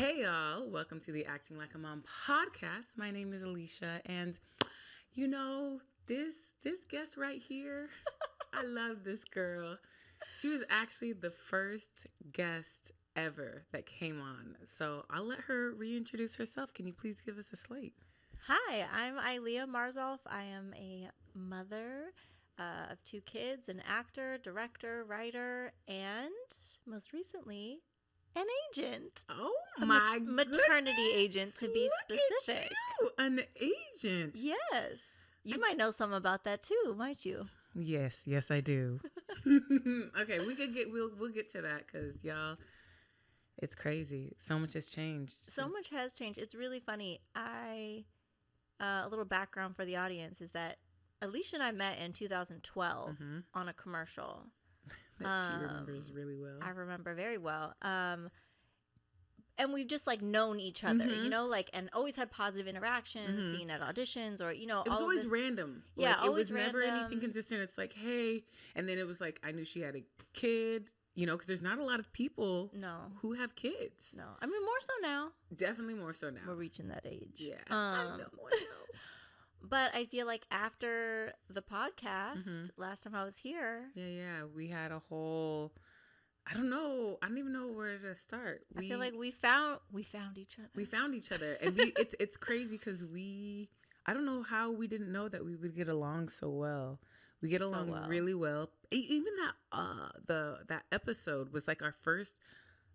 Hey y'all, welcome to the Acting Like a Mom podcast. My name is Alicia, and you know, this guest right here, I love this girl. She was actually the first guest ever that came on. So I'll let her reintroduce herself. Can you please give us a slate? Hi, I'm Aylya Marzolf. I am a mother of two kids, an actor, director, writer, and most recently, an agent. Oh my maternity goodness. agent, to be specific. An agent. Yes. You might know some about that too, might you? Yes, I do. Okay, we'll get to that because y'all, it's crazy. So much has changed. So much has changed. It's really funny. A little background for the audience is that Alicia and I met in 2012 on a commercial. That she remembers really well. I remember very well. And we've just like known each other, you know, like, and always had positive interactions, seen at auditions or, you know, it was always random. Yeah, like, always it was random. Never anything consistent. It's like, hey, and then it was like, I knew she had a kid, you know, because there's not a lot of people who have kids. No, I mean, more so now. Definitely more so now. We're reaching that age. Yeah, I know. But I feel like after the podcast, last time I was here. Yeah, we had a whole... I don't even know where to start. I feel like we found each other. We found each other, and it's crazy because I don't know how we didn't know that we would get along so well. We get along really well. Even that episode was like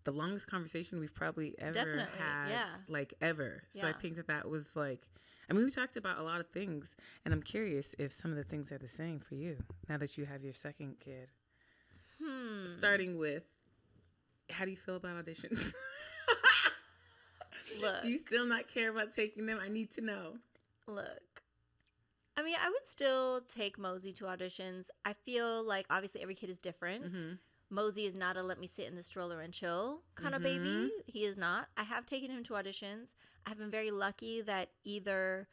the longest conversation we've probably ever had. Yeah. Like ever. So I think that was like, I mean, we talked about a lot of things, and I'm curious if some of the things are the same for you now that you have your second kid. Starting with, how do you feel about auditions? Look, do you still not care about taking them? I need to know. Look, I mean, I would still take Mosey to auditions. I feel like obviously every kid is different. Mosey is not a let me sit in the stroller and chill kind of baby. He is not. I have taken him to auditions. I've been very lucky that either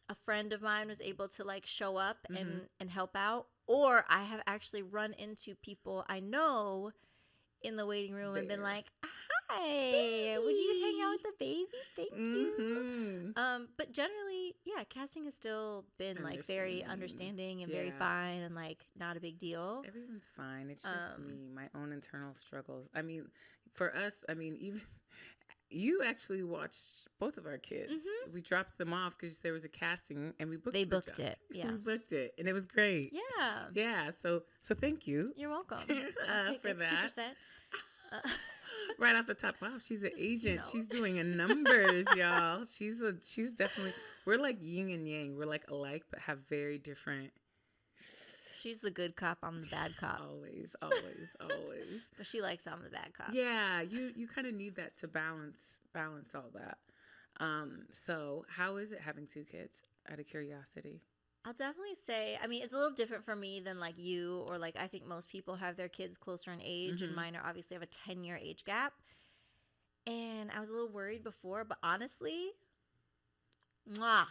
a friend of mine was able to like show up and help out, or I have actually run into people I know in the waiting room and been like, hi, would you hang out with the baby? Thank you. But generally, yeah, casting has still been like very understanding and very fine and like not a big deal. Everyone's fine. It's just me, my own internal struggles. I mean, for us, I mean, even you actually watched both of our kids. We dropped them off because there was a casting and we booked it. Yeah. We booked it and it was great. Yeah. Yeah. So thank you. You're welcome. For that. 2%. Right off the top. Wow, she's an agent. She's doing numbers, y'all. She's definitely, we're like yin and yang. We're like alike, but have very different. She's the good cop. I'm the bad cop. Always. But she likes I'm the bad cop. Yeah, you kind of need that to balance all that. So how is it having two kids? Out of curiosity. I'll definitely say, I mean, it's a little different for me than like you, or like I think most people have their kids closer in age, and mine are obviously have a 10-year age gap. And I was a little worried before, but honestly, mwah.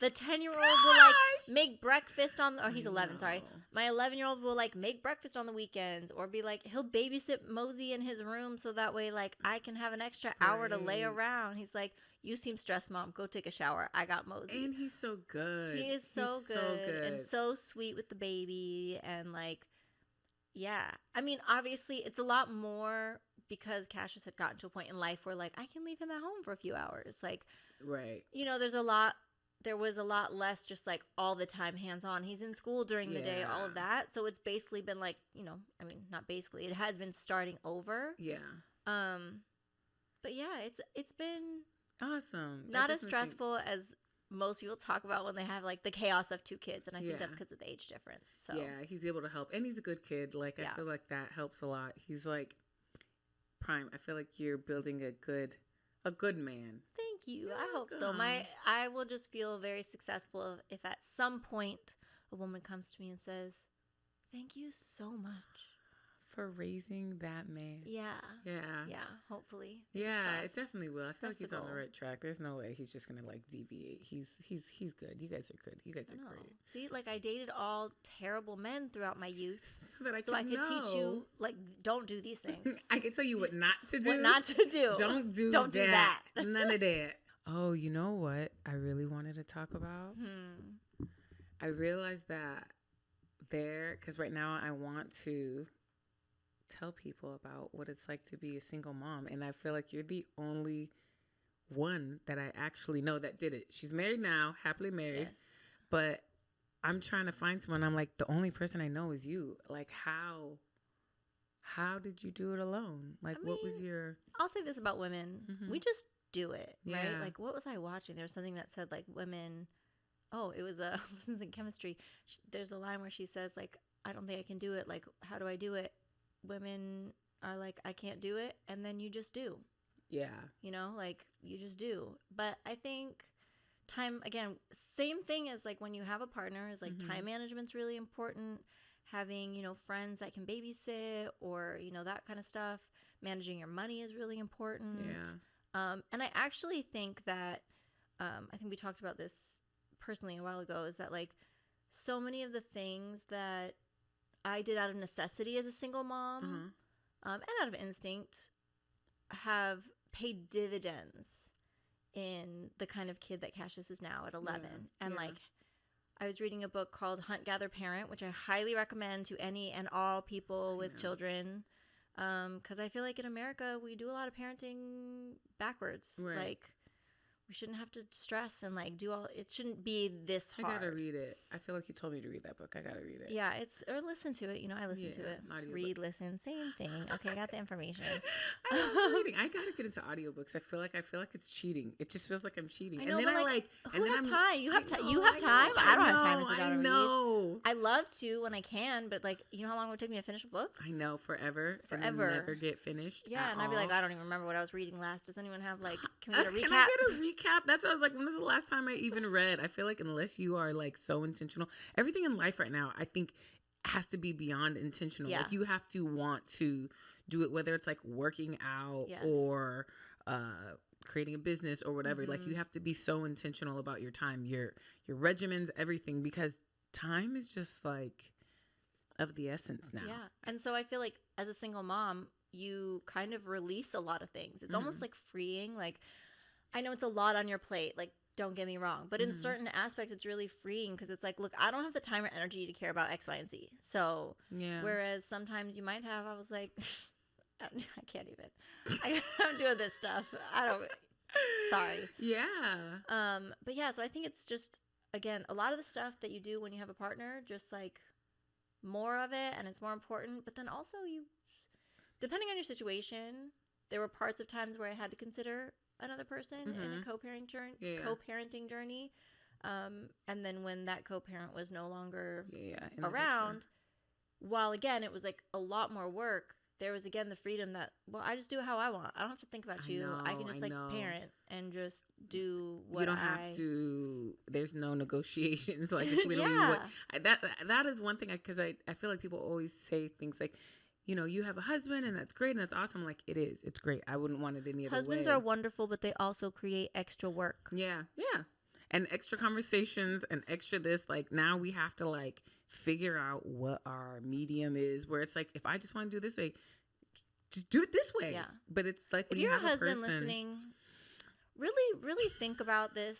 The 10-year-old will like make breakfast he's 11, sorry. My 11-year-old will like make breakfast on the weekends, or be like, he'll babysit Mosey in his room so that way like I can have an extra hour to lay around. He's like, you seem stressed, Mom. Go take a shower. I got Mosey. And he's so good. He is so good and so sweet with the baby. And like, yeah. I mean, obviously it's a lot more because Cassius had gotten to a point in life where like I can leave him at home for a few hours. Like, right. You know, there was a lot less just like all the time hands-on. He's in school during the day, all of that. So it's basically been like, you know, I mean, not basically, it has been starting over. Yeah. But yeah, it's been awesome. Not as stressful as most people talk about when they have like the chaos of two kids. And I think that's because of the age difference. So yeah, he's able to help. And he's a good kid. Like, I feel like that helps a lot. He's like prime. I feel like you're building a good man. Thank you. I hope so. I will just feel very successful if at some point a woman comes to me and says, "Thank you so much for raising that man. Yeah. Yeah. Yeah. Hopefully. Fingers Yeah, crossed. it definitely will. I feel That's like he's the on the goal. right track. There's no way he's just gonna like deviate. He's good. You guys are good. You guys I are know. great. See, like I dated all terrible men throughout my youth, So that I so I could know. teach you like don't do these things. I can tell you what not to do. What not to do. Don't do Don't do that. None of that. Oh, you know what I really wanted to talk about? I realized that because right now I want to tell people about what it's like to be a single mom. And I feel like you're the only one that I actually know that did it. She's married now, happily married. Yes. But I'm trying to find someone. I'm like, the only person I know is you. Like, how did you do it alone? Like, what was your... I'll say this about women. We just do it, right? Yeah. Like, what was I watching? There was something that said, like, women... Oh, it was this is in chemistry. There's a line where she says, like, I don't think I can do it. Like, how do I do it? Women are like, I can't do it. And then you just do. Yeah. You know, like, you just do. But I think time, again, same thing as, like, when you have a partner is, like, time management's really important. Having, you know, friends that can babysit or, you know, that kind of stuff. Managing your money is really important. Yeah. And I actually think that, I think we talked about this personally a while ago, is that, like, so many of the things that I did out of necessity as a single mom and out of instinct have paid dividends in the kind of kid that Cassius is now at 11. And like, I was reading a book called Hunt, Gather, Parent, which I highly recommend to any and all people with children. Because I feel like in America, we do a lot of parenting backwards. Right. Like, we shouldn't have to stress and like do all. It shouldn't be this hard. I gotta read it. I feel like you told me to read that book. I gotta read it. Yeah, or listen to it. You know, I listen to it. Read, listen, same thing. Okay, I got the information. I love reading. I gotta get into audiobooks. I feel like it's cheating. It just feels like I'm cheating. I know, and then but I who has time? You have time. You I have time. I don't have time to sit down and read. I love to when I can, but like, you know how long it would take me to finish a book? I know, forever. Forever. And never get finished. Yeah, and I'd be like, I don't even remember what I was reading last. Does anyone have like? Can we get a recap? Can I get a recap? That's what I was like. When was the last time I even read? I feel like unless you are like so intentional, everything in life right now, I think has to be beyond intentional. Yeah. Like you have to want to do it, whether it's like working out or creating a business or whatever. Like you have to be so intentional about your time, your regimens, everything, because time is just like of the essence now. Yeah. And so I feel like as a single mom, you kind of release a lot of things. It's almost like freeing. Like, I know it's a lot on your plate, like, don't get me wrong, but in certain aspects it's really freeing because it's like, look, I don't have the time or energy to care about X, Y, and Z. So whereas sometimes you might have, I was like, I can't even. I'm doing this stuff. Sorry. Yeah. But yeah, so I think it's just, again, a lot of the stuff that you do when you have a partner, just like more of it, and it's more important. But then also depending on your situation, there were parts of times where I had to consider another person in a co-parenting journey. And then when that co-parent was no longer around, while again, it was like a lot more work, there was again the freedom that, well, I just do it how I want. I don't have to think about you. I can just parent and just do what I... You don't have to... There's no negotiations. Like, it's literally that is one thing, because I feel like people always say things like, you know, you have a husband and that's great and that's awesome. Like, it is. It's great. I wouldn't want it any other way. Husbands are wonderful, but they also create extra work. Yeah. Yeah. And extra conversations and extra this. Like, now we have to, like, figure out what our medium is, where it's like, if I just want to do it this way, just do it this way. Yeah. But it's like, if you're a husband listening, really, really think about this.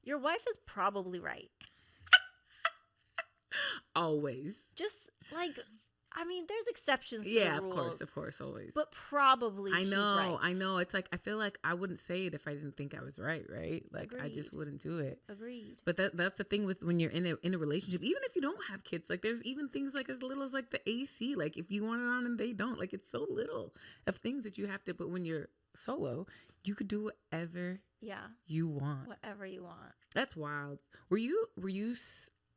Your wife is probably right. Always. Just, like... I mean, there's exceptions to the rules. of course, always. But probably she's right. I know. It's like, I feel like I wouldn't say it if I didn't think I was right? Like, Agreed. I just wouldn't do it. Agreed. But that's the thing with when you're in a relationship, even if you don't have kids, like, there's even things like as little as like the AC, like if you want it on and they don't, like, it's so little of things that you have to, but when you're solo, you could do whatever you want. Whatever you want. That's wild. Were you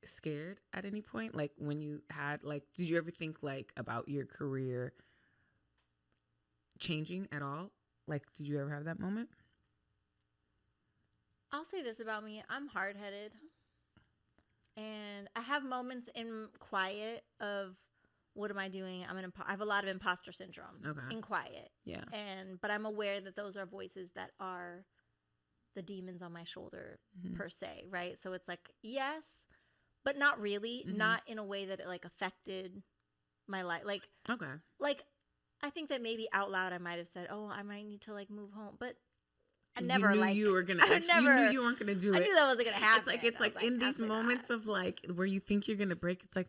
scared at any point, like when you had, like, did you ever think like about your career changing at all? Like, did you ever have that moment? I'll say this about me. I'm hard-headed, and I have moments in quiet of what am I doing? I have a lot of imposter syndrome in quiet. Yeah. But I'm aware that those are voices that are the demons on my shoulder per se, right? So it's like, yes, but not really, not in a way that it like affected my life. Like, like I think that maybe out loud I might have said, oh, I might need to like move home, but I never you knew you were gonna. You knew you weren't gonna do it. I knew that wasn't gonna happen. It's like in these moments of like where you think you're gonna break. It's like,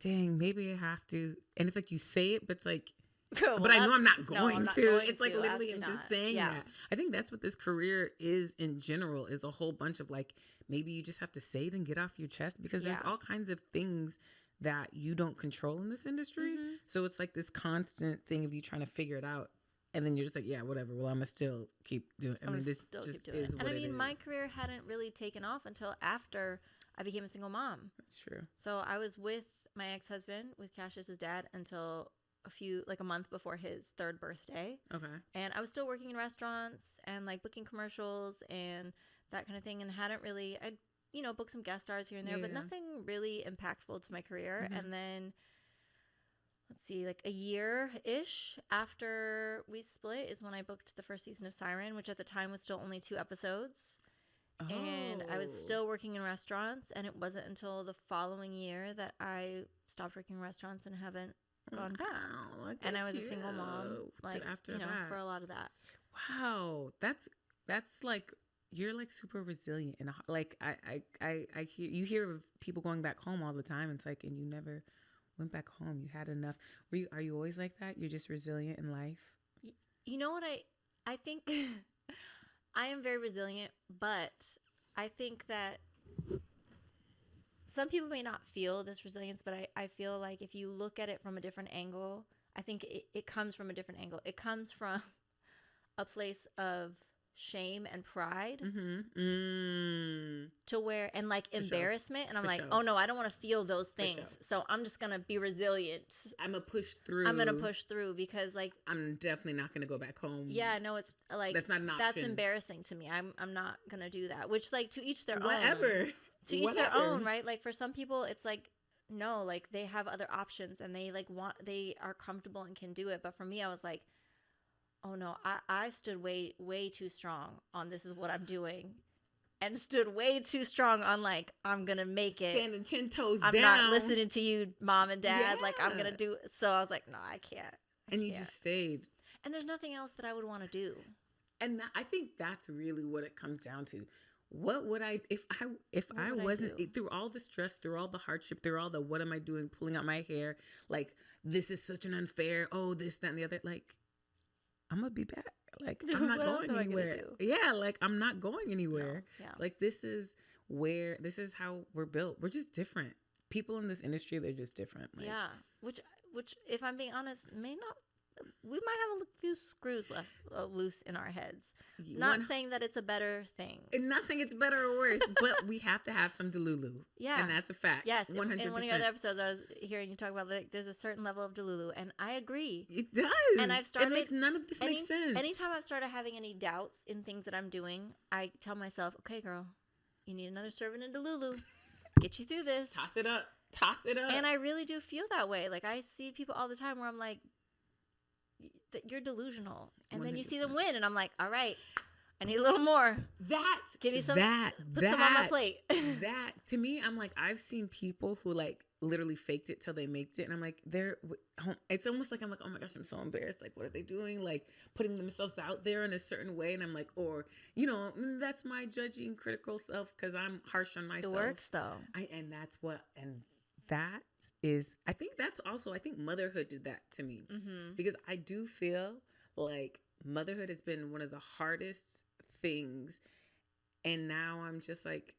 dang, maybe I have to. And it's like you say it, but it's like, but I know I'm not going to. It's like literally I'm just saying that. I think that's what this career is in general. Is a whole bunch of like maybe you just have to say it and get off your chest because there's all kinds of things that you don't control in this industry. So it's like this constant thing of you trying to figure it out. And then you're just like, yeah, whatever. Well, I'm going to still keep doing it. I mean, this just is what it is. And I mean, my career hadn't really taken off until after I became a single mom. That's true. So I was with my ex-husband, with Cassius's dad, until a month before his 3rd birthday. Okay. And I was still working in restaurants and like booking commercials and that kind of thing. And hadn't really, I'd, booked some guest stars here and there, but nothing really impactful to my career. And then, let's see, like a year-ish after we split is when I booked the first season of Siren, which at the time was still only 2 episodes. Oh. And I was still working in restaurants, and it wasn't until the following year that I stopped working in restaurants and haven't gone back. And I was a single mom, like, after that. For a lot of that. Wow. That's like, you're like super resilient. And like, I hear of people going back home all the time. It's like, and you never went back home. You had enough. Are you always like that? You're just resilient in life? You know what? I think I am very resilient, but I think that some people may not feel this resilience, but I feel like if you look at it from a different angle, I think it comes from a different angle. It comes from a place of shame and pride to where, and like embarrassment. And I'm like, oh no, I don't want to feel those things. So I'm just going to be resilient. I'm going to push through. Because like, I'm definitely not going to go back home. Yeah, no, it's like, that's not an option. That's embarrassing to me. I'm not going to do that, which like to each their own. Whatever. To each their own, right? Like for some people it's like, no, like they have other options and they like they are comfortable and can do it. But for me, I was like, oh no, I stood way too strong on this is what I'm doing, and stood way too strong on like, I'm gonna make it. Standing 10 toes down. I'm not listening to you, mom and dad. Yeah. Like I'm gonna do. So I was like, no, I can't. You just stayed. And there's nothing else that I would want to do. And I think that's really what it comes down to. What would I, if I wasn't, through all the stress, through all the hardship, through all the, what am I doing, pulling out my hair, like, this is such an unfair, this, that, and the other, like, I'm going to be back. Like, I'm not going anywhere. Yeah, like, I'm not going anywhere. No, yeah. Like, this is how we're built. We're just different. People in this industry, they're just different. Like, yeah. Which, if I'm being honest, we might have a few screws left loose in our heads. Not saying that it's a better thing. And not saying it's better or worse, but we have to have some Delulu. Yeah. And that's a fact. Yes. 100%. In one of your other episodes, I was hearing you talk about like there's a certain level of Delulu, and I agree. It does. And I've started. It makes none of this make sense. Anytime I've started having any doubts in things that I'm doing, I tell myself, okay, girl, you need another serving of Delulu. Get you through this. Toss it up. And I really do feel that way. Like I see people all the time where I'm like, that you're delusional, and 100%. Then you see them win, and I'm like, all right, I need a little more. Give me some. Put some on my plate. That to me, I'm like, I've seen people who like literally faked it till they made it, and I'm like, it's almost like I'm like, oh my gosh, I'm so embarrassed. Like, what are they doing? Like putting themselves out there in a certain way, and I'm like, or that's my judging, critical self because I'm harsh on myself. It works though. That is, I think motherhood did that to me because I do feel like motherhood has been one of the hardest things. And now I'm just like,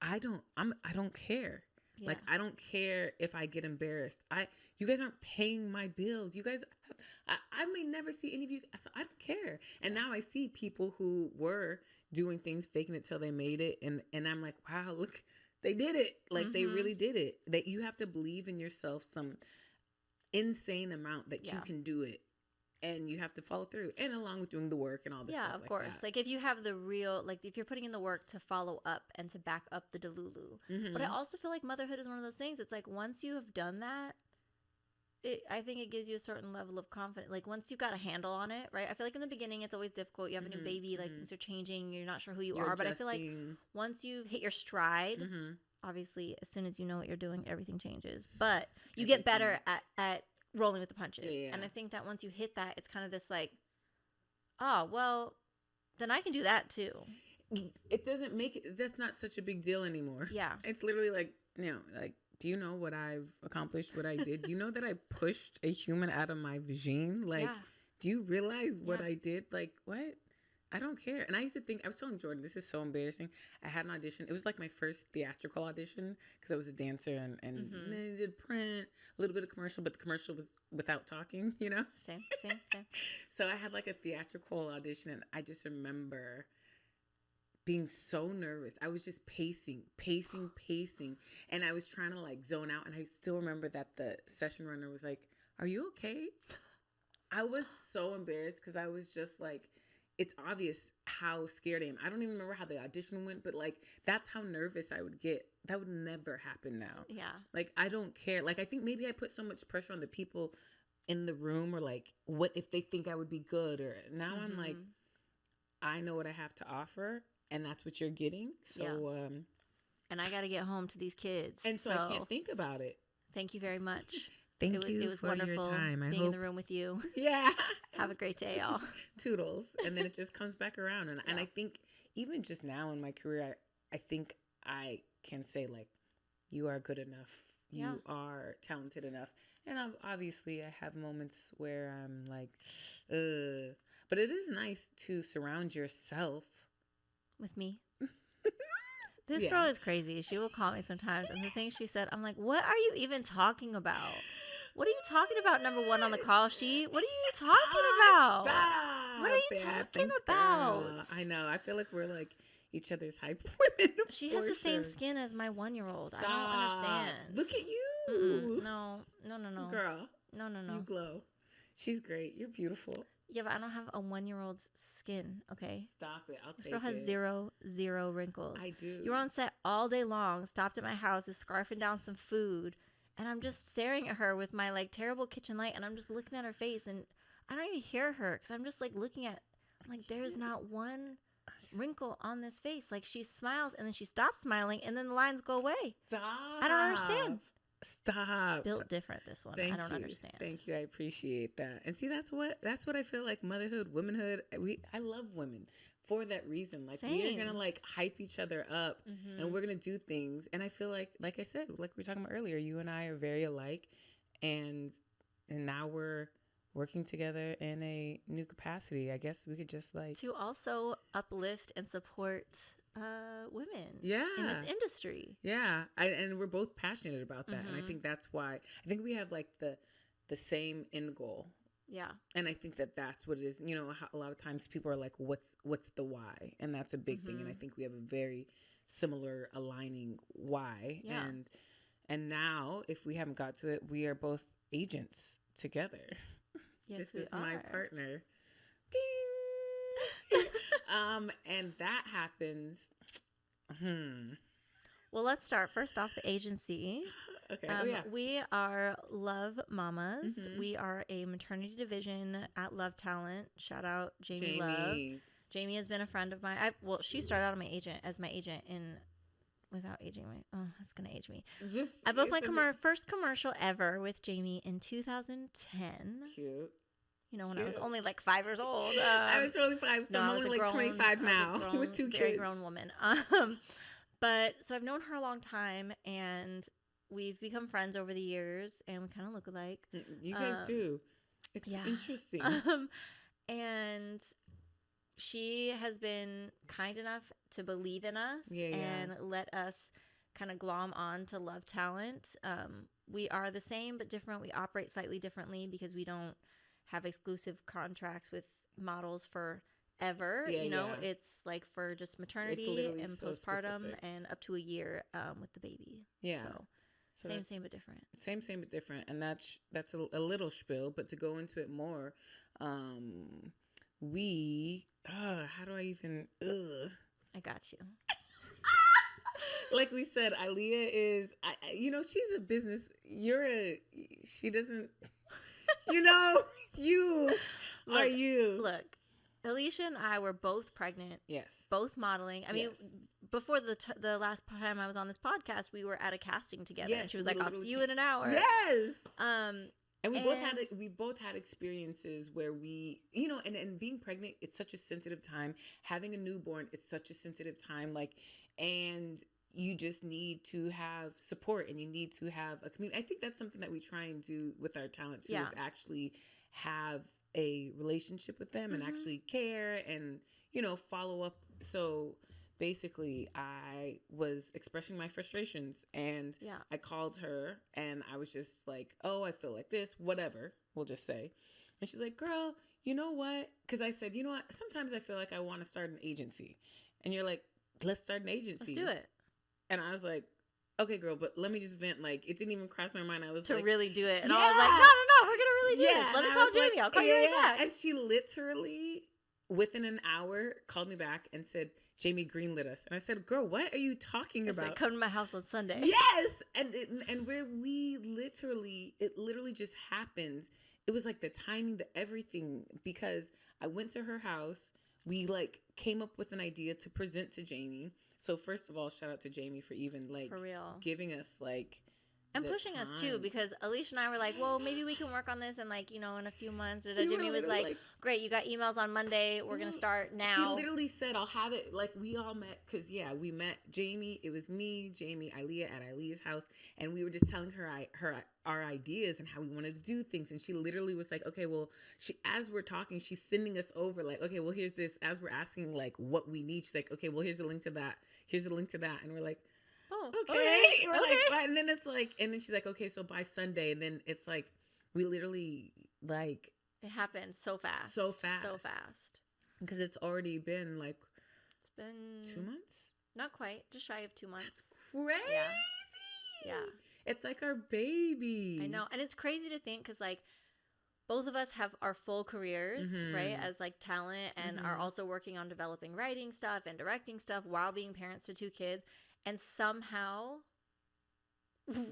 I don't care. Yeah. Like, I don't care if I get embarrassed. You guys aren't paying my bills. You guys, I may never see any of you. So I don't care. And now I see people who were doing things, faking it till they made it. And I'm like, wow, look, they did it. Like they really did it. That you have to believe in yourself some insane amount that you can do it, and you have to follow through. And along with doing the work and all this stuff. Yeah, of course. Like if you have the real, like if you're putting in the work to follow up and to back up the Delulu. But I also feel like motherhood is one of those things. It's like once you have done that, I think it gives you a certain level of confidence. Like once you've got a handle on it, right? I feel like in the beginning it's always difficult. You have a new baby, like things are changing, you're not sure who you are. But I feel like once you've hit your stride, obviously as soon as you know what you're doing, everything changes. But you get better at rolling with the punches. Yeah. And I think that once you hit that, it's kind of this like, oh, well, then I can do that too. It doesn't make it, that's not such a big deal anymore. Yeah. It's literally like, like, do you know what I've accomplished, what I did? Do you know that I pushed a human out of my vagine? Like, do you realize what I did? Like, what? I don't care. And I used to think, I was telling Jordan, this is so embarrassing. I had an audition. It was like my first theatrical audition because I was a dancer and I did print, a little bit of commercial, but the commercial was without talking, Same. So I had like a theatrical audition and I just remember being so nervous. I was just pacing. And I was trying to like zone out. And I still remember that the session runner was like, "Are you okay?" I was so embarrassed because I was just like, it's obvious how scared I am. I don't even remember how the audition went, but like, that's how nervous I would get. That would never happen now. Yeah. Like, I don't care. Like, I think maybe I put so much pressure on the people in the room or like, what if they think I would be good? Or now I'm like, I know what I have to offer. And that's what you're getting. So, and I got to get home to these kids. And so I can't think about it. Thank you very much. Thank you. It was for wonderful your time. I being hope... in the room with you. Yeah. Have a great day, y'all. Toodles. And then it just comes back around. And I think even just now in my career, I think I can say like, you are good enough. You are talented enough. And obviously I have moments where I'm like, ugh. But it is nice to surround yourself with me. This girl is crazy. She will call me sometimes, and the things she said, I'm like, what are you even talking about? What are you talking about? Number one on the call sheet. What are you talking about? Stop. What are you talking about? Girl. I know. I feel like we're like each other's hype women. She has the same skin as my 1-year-old. I don't understand. Look at you. No. Girl. No. You glow. She's great. You're beautiful. Yeah, but I don't have a 1-year-old's skin, okay? Stop it. I'll take it. This girl has zero wrinkles. I do. You were on set all day long, stopped at my house, is scarfing down some food, and I'm just staring at her with my, like, terrible kitchen light, and I'm just looking at her face, and I don't even hear her, because I'm just, like, looking at, like, there's not one wrinkle on this face. Like, she smiles, and then she stops smiling, and then the lines go away. Stop. I don't understand. Stop. Built different, this one. I don't understand. Thank you. I appreciate that. And see, that's what I feel like. Motherhood, womanhood. I love women for that reason. Like, we are gonna like hype each other up, and we're gonna do things. And I feel like I said, like we were talking about earlier, you and I are very alike, and now we're working together in a new capacity. I guess we could just like to also uplift and support women in this industry. And we're both passionate about that, and I think that's why I think we have like the same end goal. And I think that's what it is. A lot of times people are like, what's the why? And that's a big thing, and I think we have a very similar aligning why. And now if we haven't got to it, we are both agents together. Yes, this is my partner. Ding. And that happens. Well, let's start first off the agency. Okay. We are Love Mamas. We are a maternity division at Love Talent. Shout out Jamie Love. Jamie has been a friend of mine. She started out as my agent without aging me. Oh, that's gonna age me. I booked my first commercial ever with Jamie in 2010. Cute. When I was only like 5 years old. I was really 5, so I'm only like 25 now with 2 kids. Very grown woman. But so I've known her a long time, and we've become friends over the years, and we kind of look alike. You guys do. It's interesting. And she has been kind enough to believe in us and let us kind of glom on to Love Talent. We are the same but different. We operate slightly differently because we don't have exclusive contracts with models forever. It's like for just maternity and postpartum and up to a year with the baby. So same but different. Same but different. And that's a little spiel, but to go into it more, how do I even I got you. Like we said, Aylya is, she's a business. She doesn't. You know, you are you. Look, Alicia and I were both pregnant. Yes. Both modeling. I mean, before the last time I was on this podcast, we were at a casting together. Yes, and she was like, "I'll see you in an hour." Yes. And we both had experiences where we, you know, and being pregnant, it's such a sensitive time. Having a newborn, it's such a sensitive time. Like, and you just need to have support, and you need to have a community. I think that's something that we try and do with our talent too, is actually have a relationship with them and actually care and, you know, follow up. So basically I was expressing my frustrations, and I called her and I was just like, oh, I feel like this, whatever, we'll just say. And she's like, girl, you know what? Because I said, you know what? Sometimes I feel like I want to start an agency. And you're like, let's start an agency. Let's do it. And I was like, okay, girl, but let me just vent. Like, it didn't even cross my mind. I was to like, really do it. And I was like, no, we're going to really do this. Let me call Jamie. I'll call you right back. And she literally, within an hour, called me back and said, Jamie greenlit us. And I said, girl, what are you talking about? Said, come to my house on Sunday. Yes. And where it literally just happened. It was like the timing, the everything, because I went to her house. We like came up with an idea to present to Jamie. So first of all, shout out to Jamie for even like for real giving us like and pushing us too, because Alicia and I were like, well, maybe we can work on this and like, you know, in a few months. Jimmy was like, great, you got emails on Monday. We're gonna start now. She literally said, I'll have it. Like, we all met, because we met Jamie. It was me, Jamie, Aylya at Aylya's house, and we were just telling her our ideas and how we wanted to do things. And she literally was like, okay, well, as we're talking, she's sending us over like, okay, well, here's this. As we're asking like what we need, she's like, okay, well, here's the link to that. Here's the link to that. And we're like, oh, okay. We're like, what? And then it's like, and then she's like, okay, so by Sunday. And then it's like, we literally like, it happened so fast. Because it's already been like, it's been 2 months? Not quite, just shy of 2 months. That's crazy. Yeah. It's like our baby. I know. And it's crazy to think, because like both of us have our full careers, right, as like talent, and are also working on developing writing stuff and directing stuff while being parents to 2 kids. And somehow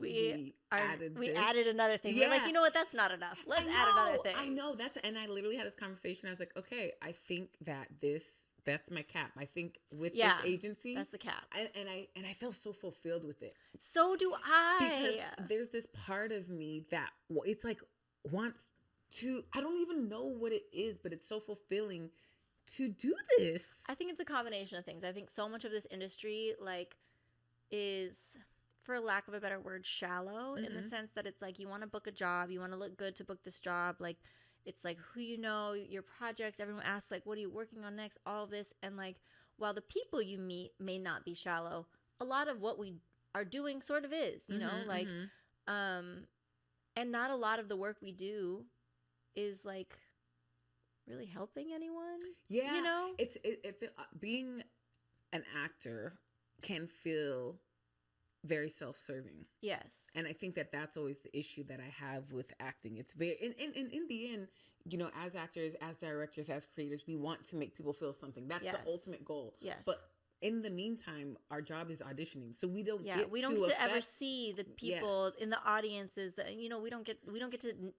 we added another thing. We're like, you know what? That's not enough. Let's add another thing. I know. And I literally had this conversation. I was like, okay, I think that's my cap. I think with this agency, that's the cap. And I feel so fulfilled with it. So do I. Because there's this part of me that it's like wants to, I don't even know what it is, but it's so fulfilling to do this. I think it's a combination of things. I think so much of this industry like is, for lack of a better word, shallow, in the sense that it's like, you want to book a job, you want to look good to book this job, like it's like who you know, your projects, everyone asks like, what are you working on next, all of this. And like, while the people you meet may not be shallow, a lot of what we are doing sort of is, you know, like and not a lot of the work we do is like really helping anyone. You know, being an actor can feel very self-serving. Yes. And I think that that's always the issue that I have with acting. It's very, in the end, you know, as actors, as directors, as creators, we want to make people feel something. That's the ultimate goal. Yes. But in the meantime, our job is auditioning, so we don't get to ever see the people in the audiences that, you know, we don't get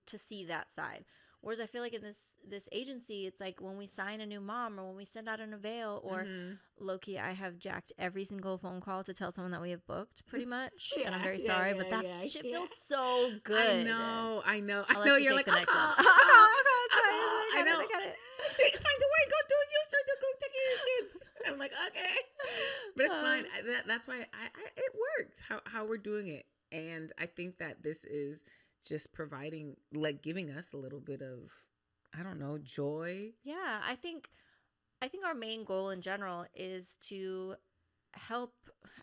to see that side. Whereas I feel like in this agency, it's like when we sign a new mom or when we send out an avail or low-key, I have jacked every single phone call to tell someone that we have booked, pretty much. And I'm very sorry, but that shit feels so good. I know. You're like, I know. I got it. It's fine. Don't worry. Go do it. You start to go take care of your kids. I'm like, okay, but it's fine. That's why it worked. How we're doing it, and I think that this is just providing, like, giving us a little bit of, I don't know, joy. Yeah, I think our main goal in general is to help.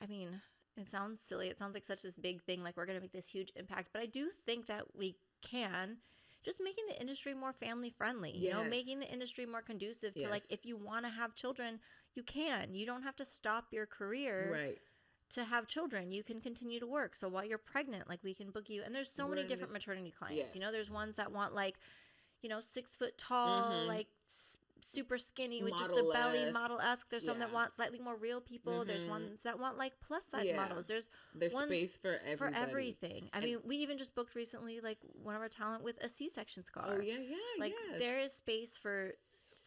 I mean, it sounds silly. It sounds like such this big thing, like we're going to make this huge impact. But I do think that we can, just making the industry more family friendly, you know, making the industry more conducive to like, if you want to have children, you can. You don't have to stop your career to have children. You can continue to work. So while you're pregnant, like, we can book you. And there's so many different maternity clients. You know, there's ones that want like, you know, 6 foot tall, like super skinny with just a belly, model-esque. There's some that want slightly more real people. There's ones that want like plus size models. There's space for everybody. For everything. I mean, we even just booked recently like one of our talent with a C-section scar. Oh yeah, like there is space for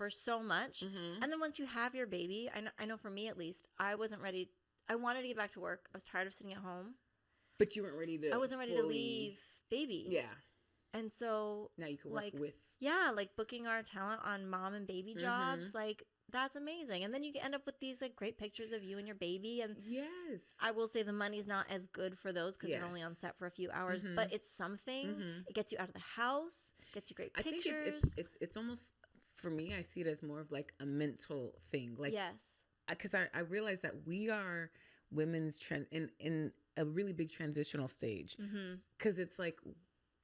so much. And then once you have your baby, I know for me at least, I wasn't ready. I wanted to get back to work. I was tired of sitting at home. But you weren't ready to. I wasn't ready to leave baby. Yeah. And so now you can work with. Yeah, like booking our talent on mom and baby jobs, like that's amazing. And then you end up with these like great pictures of you and your baby. And yes, I will say the money's not as good for those because you're only on set for a few hours. But it's something. It gets you out of the house. Gets you great pictures. I think it's almost, for me, I see it as more of like a mental thing. Like yes, because I realize that we are women's in a really big transitional stage. Because it's like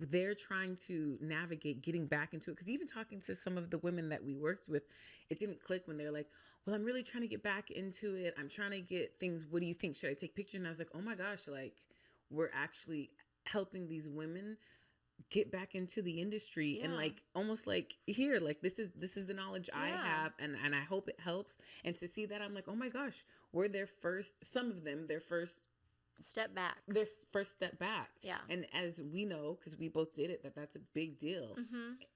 they're trying to navigate getting back into it. Because even talking to some of the women that we worked with, it didn't click when they're like, well, I'm really trying to get back into it. I'm trying to get things. What do you think? Should I take pictures? And I was like, oh my gosh, like we're actually helping these women get back into the industry and like almost like here, like this is the knowledge I have and I hope it helps. And to see that, I'm like, oh my gosh, we're their first step back. Yeah. And as we know, because we both did it, that's a big deal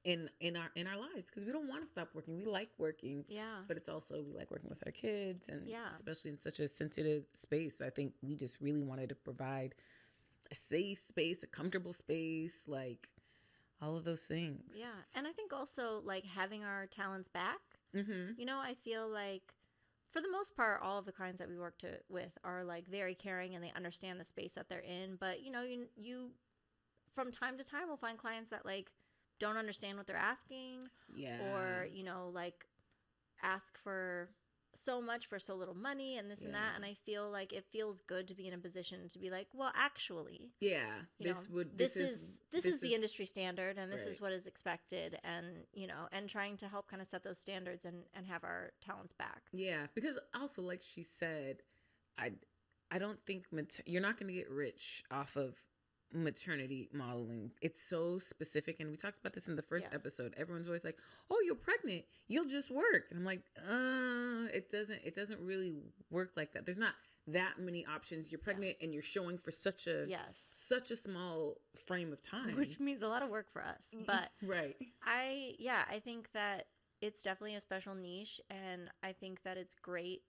in our lives, because we don't want to stop working. We like working. Yeah. But it's also, we like working with our kids, and especially in such a sensitive space. So I think we just really wanted to provide a safe space, a comfortable space, like all of those things. Yeah. And I think also like having our talents back, you know, I feel like for the most part, all of the clients that we work with are like very caring and they understand the space that they're in. But, you know, you from time to time will find clients that like don't understand what they're asking. Yeah. Or, you know, like ask for so much for so little money and this and that. And I feel like it feels good to be in a position to be like, well, actually, this is the industry standard, and this is what is expected, and you know, and trying to help kind of set those standards and have our talents back. Yeah, because also, like she said, I don't think you're not going to get rich off of maternity modeling. It's so specific, and we talked about this in the first episode. Everyone's always like, oh, you're pregnant, you'll just work, and I'm like, it doesn't really work like that. There's not that many options. You're pregnant and you're showing for such a small frame of time, which means a lot of work for us. But I think that it's definitely a special niche, and I think that it's great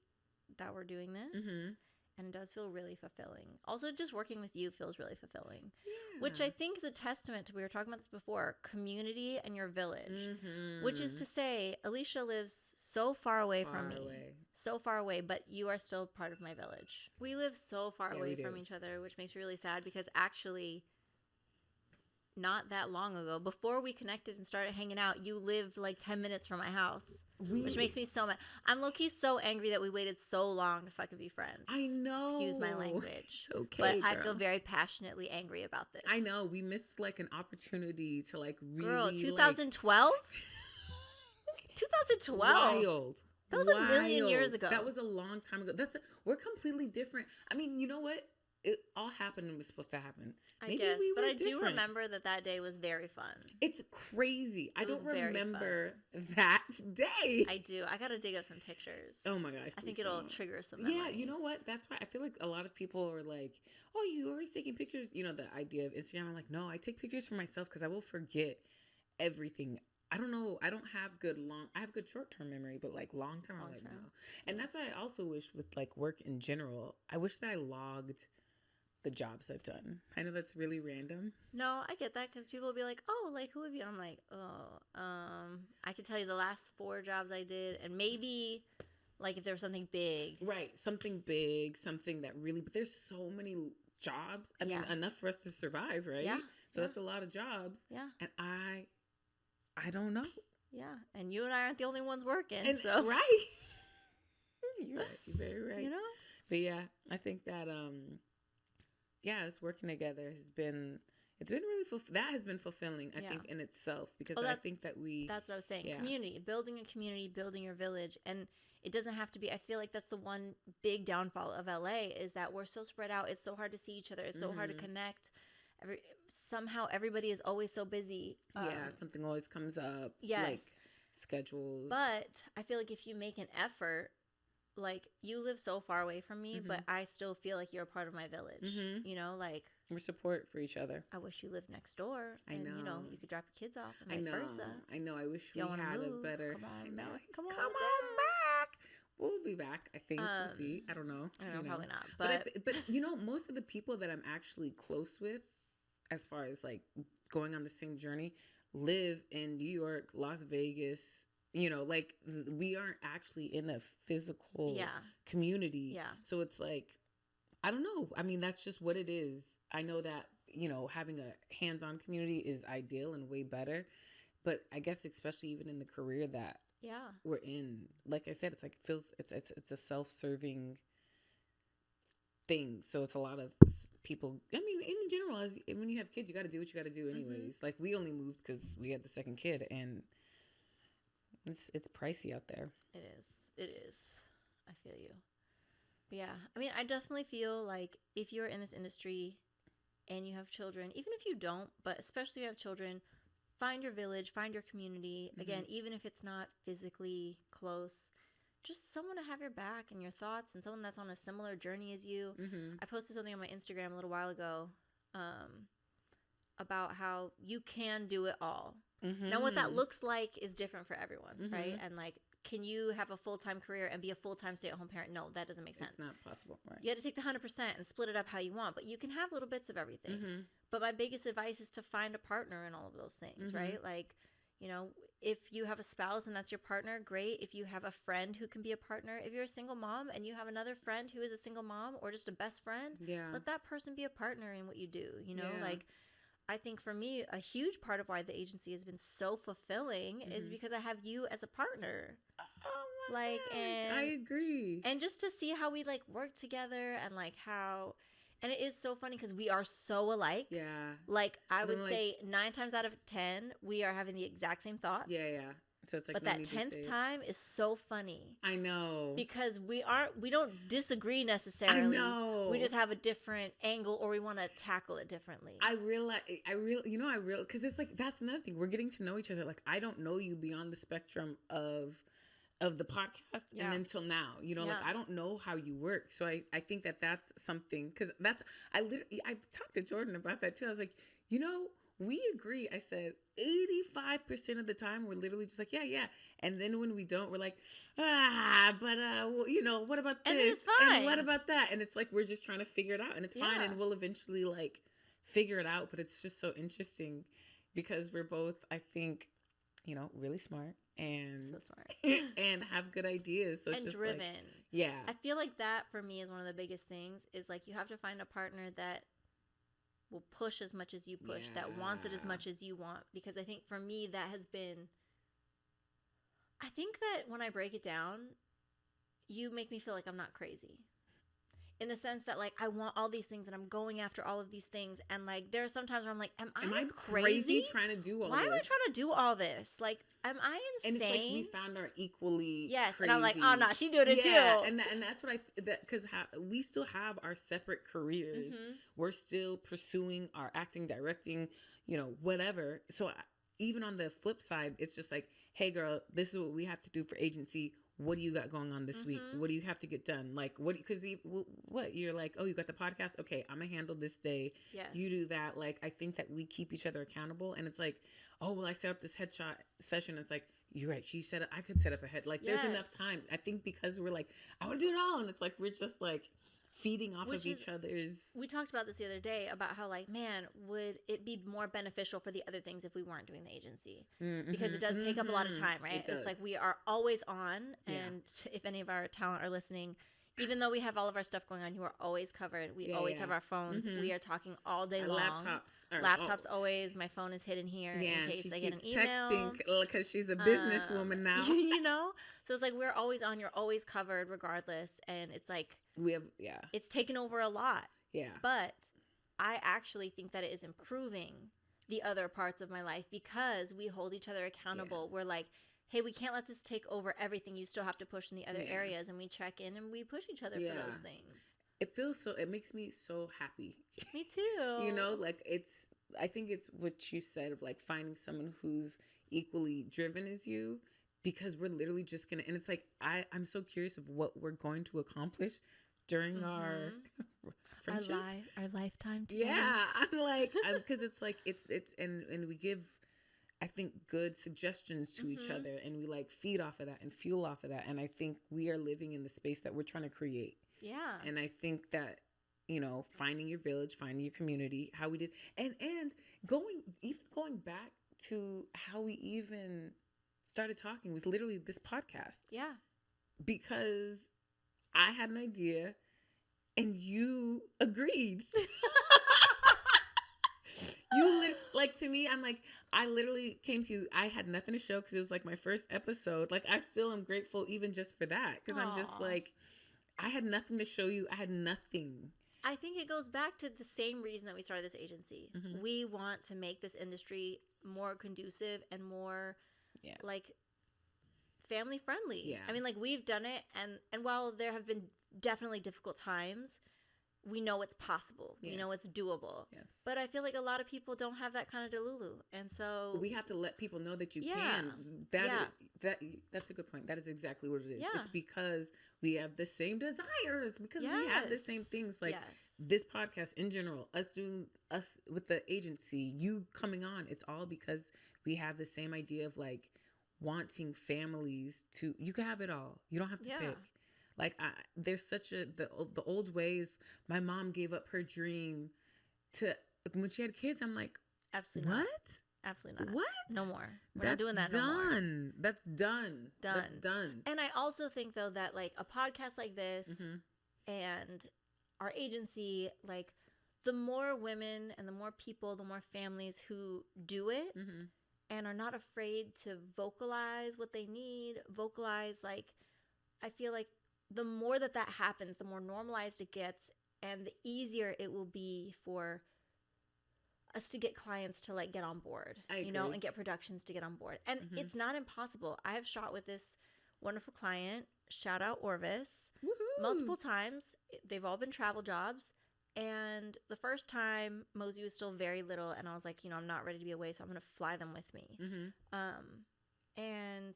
that we're doing this. And it does feel really fulfilling. Also, just working with you feels really fulfilling, which I think is a testament to, we were talking about this before, community and your village, which is to say, Aylya lives so far away from me, so far away, but you are still part of my village. We live so far away from each other, which makes me really sad, because actually not that long ago, before we connected and started hanging out, you lived like 10 minutes from my house. Which makes me so mad. I'm low-key so angry that we waited so long to fucking be friends. I know. Excuse my language. It's okay, but girl. I feel very passionately angry about this. I know. We missed like an opportunity to like really. Girl, 2012? 2012. Wild. That was a million years ago. That was a long time ago. We're completely different. I mean, you know what? It all happened and was supposed to happen. I guess, but I do remember that day was very fun. It's crazy. I don't remember that day. I do. I gotta dig up some pictures. Oh my gosh! I think it'll trigger some memories. Yeah, you know what? That's why I feel like a lot of people are like, "Oh, you always taking pictures." You know, the idea of Instagram. I'm like, no, I take pictures for myself because I will forget everything. I don't know. I don't have I have good short-term memory, but like long-term, I'm like, no. And that's why I also wish with like work in general, I wish that I logged the jobs I've done. I know that's really random. No, I get that, because people will be like, oh, like, who have you? And I'm like, I can tell you the last 4 jobs I did, and maybe like if there was something big. Right, something big, something that really, but there's so many jobs. I mean, enough for us to survive, right? Yeah. So that's a lot of jobs. Yeah. And I don't know. Yeah, and you and I aren't the only ones working, and, so. Right. You're right. You're very right. You know? But yeah, I think that, us working together has been really that has been fulfilling, I think, in itself, because I think that that's what I was saying. Community, building a community, building your village. And it doesn't have to be, I feel like that's the one big downfall of LA, is that we're so spread out. It's so hard to see each other. It's so hard to connect. Somehow everybody is always so busy. Something always comes up. Yes. Like, schedules. But I feel like if you make an effort, like, you live so far away from me, but I still feel like you're a part of my village. You know, like, we're support for each other. I wish you lived next door. I know. And, you know, you could drop your kids off and vice versa. I know. I wish we Y'all wanna had move? a better. Come on I know. back. Come on back. We'll be back. I think we'll see. I don't know. I don't know, probably not. But you know, most of the people that I'm actually close with, as far as like going on the same journey, live in New York, Las Vegas. You know, like, we aren't actually in a physical community. Yeah. So it's like, I don't know. I mean, that's just what it is. I know that, you know, having a hands-on community is ideal and way better. But I guess especially even in the career that we're in, like I said, it's like, it feels, it's a self-serving thing. So it's a lot of people, I mean, in general, when you have kids, you got to do what you got to do anyways. Like, we only moved because we had the second kid, and it's pricey out there. It is. I feel you. But yeah, I mean, I definitely feel like if you're in this industry and you have children, even if you don't, but especially if you have children, find your village, find your community. Again, even if it's not physically close, just someone to have your back and your thoughts, and someone that's on a similar journey as you. I posted something on my Instagram a little while ago about how you can do it all. Now, what that looks like is different for everyone, right? And like, can you have a full-time career and be a full-time stay-at-home parent? No, that doesn't make sense. It's not possible, right? You got to take the 100% and split it up how you want, but you can have little bits of everything. But my biggest advice is to find a partner in all of those things, right? Like, you know, if you have a spouse and that's your partner, great. If you have a friend who can be a partner, if you're a single mom and you have another friend who is a single mom or just a best friend, let that person be a partner in what you do, you know? Like, I think for me, a huge part of why the agency has been so fulfilling is because I have you as a partner. Oh my gosh, I agree. And just to see how we like work together and like how, and it is so funny because we are so alike. Yeah. Like, I would say 9 times out of 10, we are having the exact same thoughts. Yeah. So it's like, but that 10th time is so funny. I know. Because we don't disagree necessarily. I know. We just have a different angle, or we want to tackle it differently. Because it's like, that's another thing. We're getting to know each other. Like, I don't know you beyond the spectrum of the podcast and until now, you know, like, I don't know how you work. So I think that that's something, because I talked to Jordan about that too. I was like, you know, we agree. I said 85% of the time we're literally just like, yeah. And then when we don't, we're like, but well, you know, what about this? And it's fine. And what about that? And it's like, we're just trying to figure it out, and it's fine, and we'll eventually like figure it out. But it's just so interesting because we're both, I think, you know, really smart and so smart and have good ideas. So it's and just driven. Like, I feel like that for me is one of the biggest things, is like, you have to find a partner that will push as much as you push, that wants it as much as you want. Because I think for me, that has been, I think that when I break it down, you make me feel like I'm not crazy. In the sense that, like, I want all these things and I'm going after all of these things. And, like, there are some times where I'm like, am I crazy trying to do all Why this? am I trying to do all this? Like, am I insane? And it's like we found our equally crazy. And I'm like, oh, no, she doing it too. And that's what because we still have our separate careers. We're still pursuing our acting, directing, you know, whatever. So even on the flip side, it's just like, hey, girl, this is what we have to do for agency. What do you got going on this week? What do you have to get done? Like, because what you're like, oh, you got the podcast? Okay, I'm going to handle this day. Yes. You do that. Like, I think that we keep each other accountable. And it's like, oh, well, I set up this headshot session. It's like, you're right. She said I could set up a head. Like, there's enough time. I think because we're like, I want to do it all. And it's like, we're just like feeding off of each other's. We talked about this the other day about how, like, man, would it be more beneficial for the other things if we weren't doing the agency? Because it does take up a lot of time, right? It's like we are always on. And if any of our talent are listening, even though we have all of our stuff going on, you are always covered. We always have our phones. We are talking all day long. Laptops always. My phone is hidden here in case I get an email. Texting because she's a businesswoman now. You know? So it's like, we're always on. You're always covered regardless. And it's like, it's taken over a lot. Yeah. But I actually think that it is improving the other parts of my life because we hold each other accountable. We're like, hey, we can't let this take over everything. You still have to push in the other areas, and we check in and we push each other for those things. It makes me so happy. Me too. You know, like, I think it's what you said of like finding someone who's equally driven as you, because we're literally just gonna, and it's like I'm so curious of what we're going to accomplish during our friendship, our lifetime together. Yeah, I'm like, because it's like it's and we give, I think, good suggestions to each other, and we like feed off of that and fuel off of that, and I think we are living in the space that we're trying to create. Yeah, and I think that, you know, finding your village, finding your community, how we did, and going back to how we even started talking was literally this podcast. Yeah, because I had an idea and you agreed. Like, to me, I'm like, I literally came to you. I had nothing to show because it was like my first episode. Like, I still am grateful even just for that, because I'm just like, I had nothing to show you. I had nothing. I think it goes back to the same reason that we started this agency. We want to make this industry more conducive and more like family friendly. Yeah. I mean, like, we've done it, and while there have been definitely difficult times, we know it's possible. Yes. We know it's doable. Yes. But I feel like a lot of people don't have that kind of delulu. And so we have to let people know that you can. That's a good point. That is exactly what it is. Yeah. It's because we have the same desires, because we have the same things. Like this podcast in general, us with the agency, you coming on, it's all because we have the same idea of like wanting families to, you can have it all. You don't have to pick. Like, there's such the old ways. My mom gave up her dream to, when she had kids. I'm like, absolutely what? Not. Absolutely not. What? No more. We're not doing that no more. That's done. That's done. And I also think, though, that like a podcast like this and our agency, like, the more women and the more people, the more families who do it and are not afraid to vocalize what they need, like, I feel like the more that happens, the more normalized it gets, and the easier it will be for us to get clients to like get on board, you know, and get productions to get on board. And it's not impossible. I have shot with this wonderful client, shout out Orvis, multiple times. They've all been travel jobs. And the first time, Mosey was still very little, and I was like, you know, I'm not ready to be away, so I'm going to fly them with me. And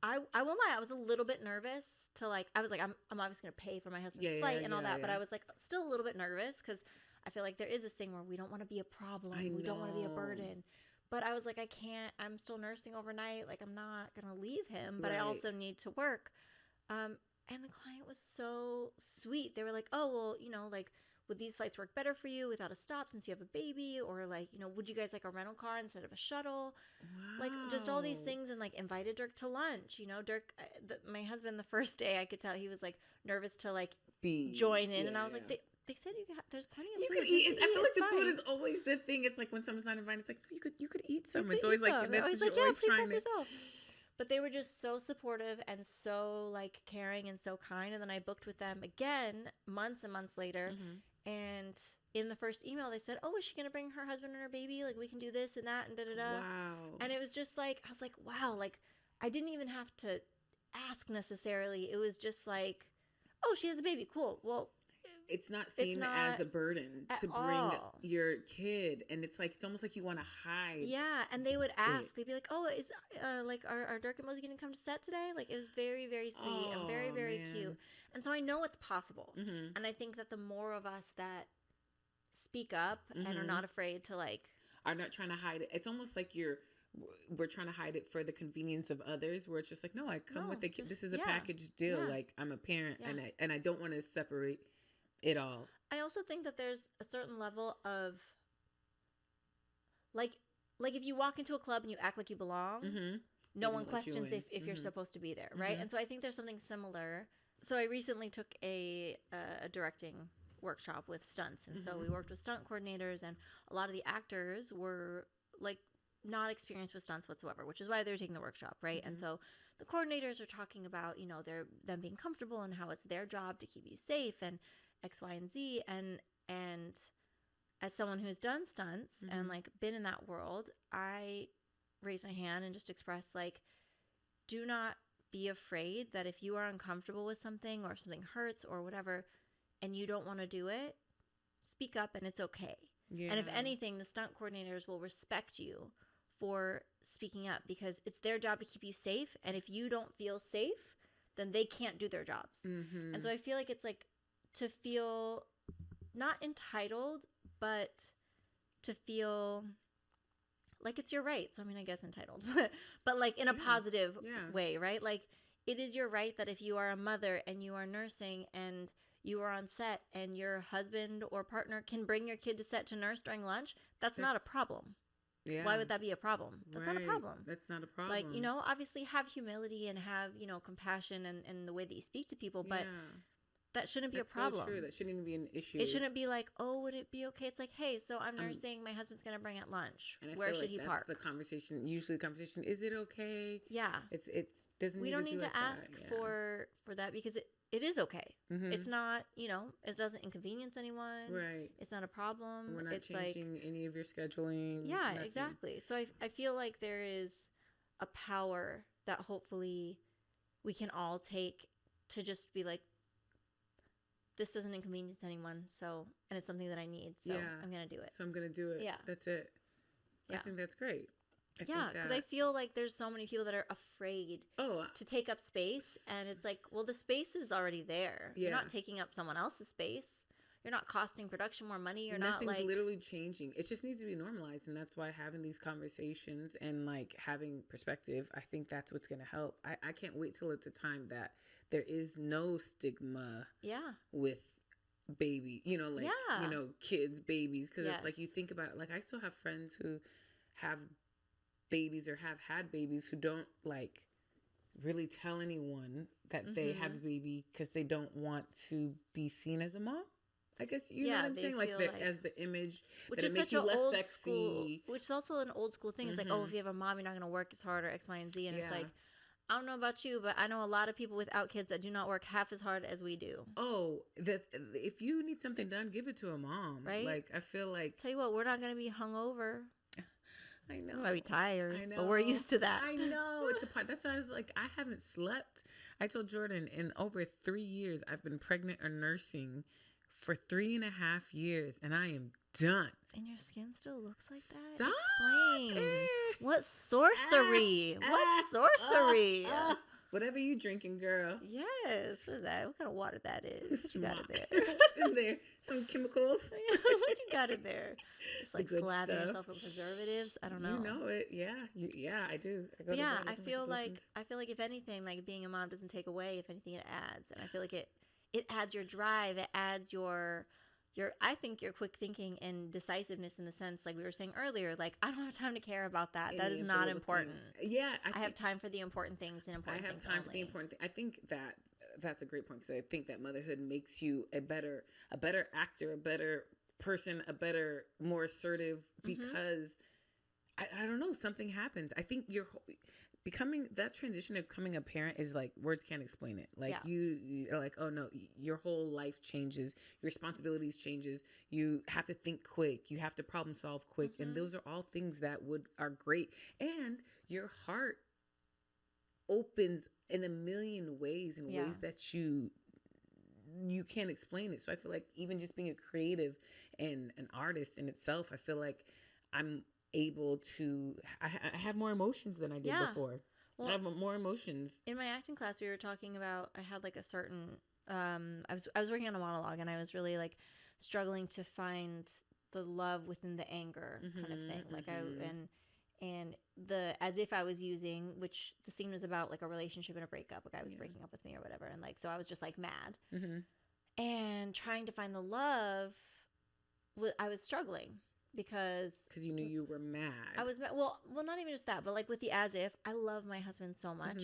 I won't lie, I was a little bit nervous to like, I was like, I'm obviously going to pay for my husband's flight and all that, but I was like still a little bit nervous because I feel like there is this thing where we don't want to be a problem. We don't want to be a burden. But I was like, I can't, I'm still nursing overnight. Like, I'm not going to leave him, but I also need to work. And the client was so sweet. They were like, oh, well, you know, like, would these flights work better for you without a stop since you have a baby? Or like, you know, would you guys like a rental car instead of a shuttle? Wow. Like, just all these things, and like invited Dirk to lunch. You know, Dirk, my husband, the first day I could tell he was like nervous to like join in. And I was like, they said there's plenty of food. You could eat. I feel like the food is always the thing. It's like when someone's not invited, it's like, no, you could eat some. It's always like, that's what you're always trying to. Yourself. But they were just so supportive and so like caring and so kind. And then I booked with them again months and months later. And in the first email, they said, oh, is she going to bring her husband and her baby? Like, we can do this and that and da-da-da. Wow. And it was just like, I was like, wow. Like, I didn't even have to ask necessarily. It was just like, oh, she has a baby. Cool. Well, it's not seen as a burden to bring your kid. And it's like, it's almost like you want to hide. Yeah. And they would ask. They'd be like, oh, is like, are Dirk and Mosey going to come to set today? Like, it was very, very sweet and very, very cute. And so I know it's possible. And I think that the more of us that speak up and are not afraid to like. Are not trying to hide it. It's almost like we're trying to hide it for the convenience of others, where it's just like, no, I come with the kid. This is a package deal. Yeah. Like, I'm a parent and I don't want to separate it all. I also think that there's a certain level of like if you walk into a club and you act like you belong, no one questions if you're supposed to be there, right? And so I think there's something similar. So I recently took a directing workshop with stunts, and so we worked with stunt coordinators, and a lot of the actors were like not experienced with stunts whatsoever, which is why they're taking the workshop, right? And so the coordinators are talking about, you know, them being comfortable and how it's their job to keep you safe and X, Y, and Z, and as someone who's done stunts and like been in that world, I raise my hand and just express like, do not be afraid that if you are uncomfortable with something, or if something hurts or whatever, and you don't want to do it, speak up and it's okay. Yeah. And if anything, the stunt coordinators will respect you for speaking up, because it's their job to keep you safe. And if you don't feel safe, then they can't do their jobs. And so I feel like it's like to feel not entitled, but to feel like it's your right. So I mean, I guess entitled, but like in a positive way, right? Like it is your right that if you are a mother and you are nursing and you are on set and your husband or partner can bring your kid to set to nurse during lunch, that's not a problem. Yeah. Why would that be a problem? That's not a problem. That's not a problem. Like, you know, obviously have humility and have, you know, compassion and the way that you speak to people, but that shouldn't be a problem. So true. That shouldn't even be an issue. It shouldn't be like, oh, would it be okay? It's like, hey, so I'm nursing. My husband's going to bring at lunch. Where should he park? The conversation. Usually the conversation, is it okay? Yeah. It's doesn't we need don't to need be to like ask that. for that, because it is okay. It's not, you know, it doesn't inconvenience anyone. Right. It's not a problem. We're not changing any of your scheduling. Yeah, nothing. exactly. So I feel like there is a power that hopefully we can all take to just be like, this doesn't inconvenience anyone, so, and it's something that I need, so I'm going to do it. So I'm going to do it. Yeah. That's it. I think that's great. Because I feel like there's so many people that are afraid to take up space, and it's like, well, the space is already there. You're not taking up someone else's space. You're not costing production more money. Nothing's literally changing. It just needs to be normalized, and that's why having these conversations and like having perspective, I think that's what's going to help. I can't wait till it's a time that there is no stigma with baby, you know, like, you know, kids, babies, because it's like, you think about it, like I still have friends who have babies or have had babies who don't like really tell anyone that they have a baby because they don't want to be seen as a mom. I guess you know what I'm saying, like as the image, which that is it makes such you an less old sexy. School, which is also an old school thing. It's like, oh, if you have a mom, you're not going to work as hard, or X, Y, and Z. And it's like, I don't know about you, but I know a lot of people without kids that do not work half as hard as we do. Oh, if you need something done, give it to a mom. Right? Like, I feel like... Tell you what, we're not going to be hungover. I know. We might be tired, I know. but we're used to that. I know. It's a part. That's why I was like, I haven't slept. I told Jordan, in over 3 years, I've been pregnant or nursing for 3.5 years, and I am done. And your skin still looks like that? Stop. Explain. What sorcery? What sorcery? Whatever you drinking, girl. Yes. What is that? What kind of water that is? What you got in there? What's in there? Some chemicals? What you got in there? Just like slathering stuff. yourself with preservatives? I don't know. You know it. Yeah. Yeah, I do. I feel like if anything, like being a mom doesn't take away. If anything, it adds. And I feel like it adds your drive. It adds your I think your quick thinking and decisiveness, in the sense, like we were saying earlier, like, I don't have time to care about that. That is not important. Yeah. I have time for the important things and important things. I have time for the important things. I think that's a great point, because I think that motherhood makes you a better actor, a better person, more assertive, because I don't know, something happens. I think that transition of becoming a parent is like, words can't explain it. Like you are like, oh no, your whole life changes, your responsibilities changes. You have to think quick. You have to problem solve quick. And those are all things that are great. And your heart opens in a million ways, in ways that you can't explain it. So I feel like even just being a creative and an artist in itself, I feel like I'm able to, I have more emotions than I did before. Well, I have more emotions. In my acting class, we were talking about, I had like a certain, I was working on a monologue, and I was really like struggling to find the love within the anger kind of thing. Like and the, as if I was using, which the scene was about like a relationship and a breakup, like I was breaking up with me or whatever. And like, so I was just like mad and trying to find the love. I was struggling. Because you knew you were mad. I was mad. Well, not even just that, but like with the as if, I love my husband so much.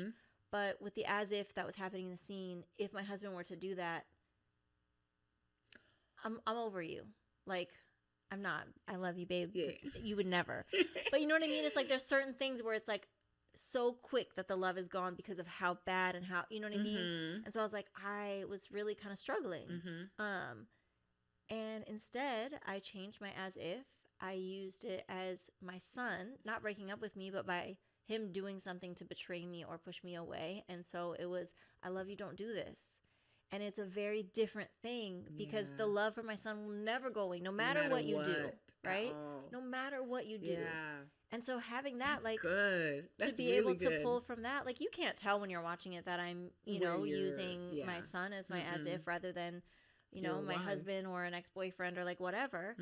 But with the as if that was happening in the scene, if my husband were to do that, I'm over you. Like, I'm not. I love you, babe. Yeah. You would never. But you know what I mean? It's like there's certain things where it's like so quick that the love is gone because of how bad and how, you know what I mean? And so I was like, I was really kind of struggling. And instead, I changed my as if. I used it as my son, not breaking up with me, but by him doing something to betray me or push me away. And so it was, I love you, don't do this. And it's a very different thing, because the love for my son will never go away, no matter what you do, right? No matter what you do. And so having that, like, good. That's to be really able good. to pull from that, like, you can't tell when you're watching it that I'm, using my son as my as if rather than, my husband or an ex-boyfriend or like whatever.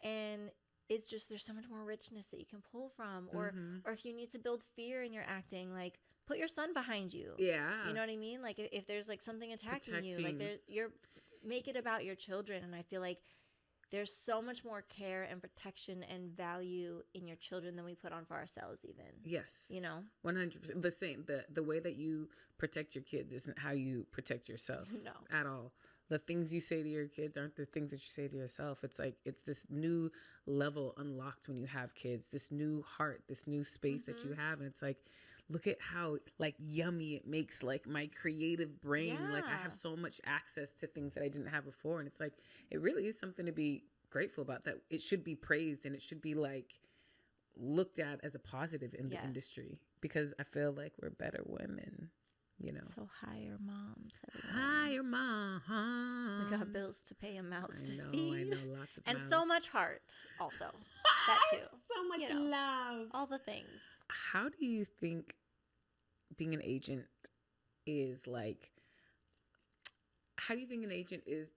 And it's just, there's so much more richness that you can pull from. Or if you need to build fear in your acting, like, put your son behind you. Yeah. You know what I mean? Like, if there's like something attacking you, like make it about your children. And I feel like there's so much more care and protection and value in your children than we put on for ourselves even. Yes. 100%. The same. The way that you protect your kids isn't how you protect yourself. No. At all. The things you say to your kids aren't the things that you say to yourself. It's like, it's this new level unlocked when you have kids, this new heart, this new space that you have. And it's like, look at how like yummy it makes like my creative brain. Yeah. Like I have so much access to things that I didn't have before. And it's like, it really is something to be grateful about, that it should be praised and it should be like looked at as a positive in the industry, because I feel like we're better women, So hire moms, everyone. Hire moms. We got bills to pay, a mouse to I feed. know, lots of and mouths. so much heart also. That too. So much love. All the things. How do you think being an agent is like, how do you think an agent is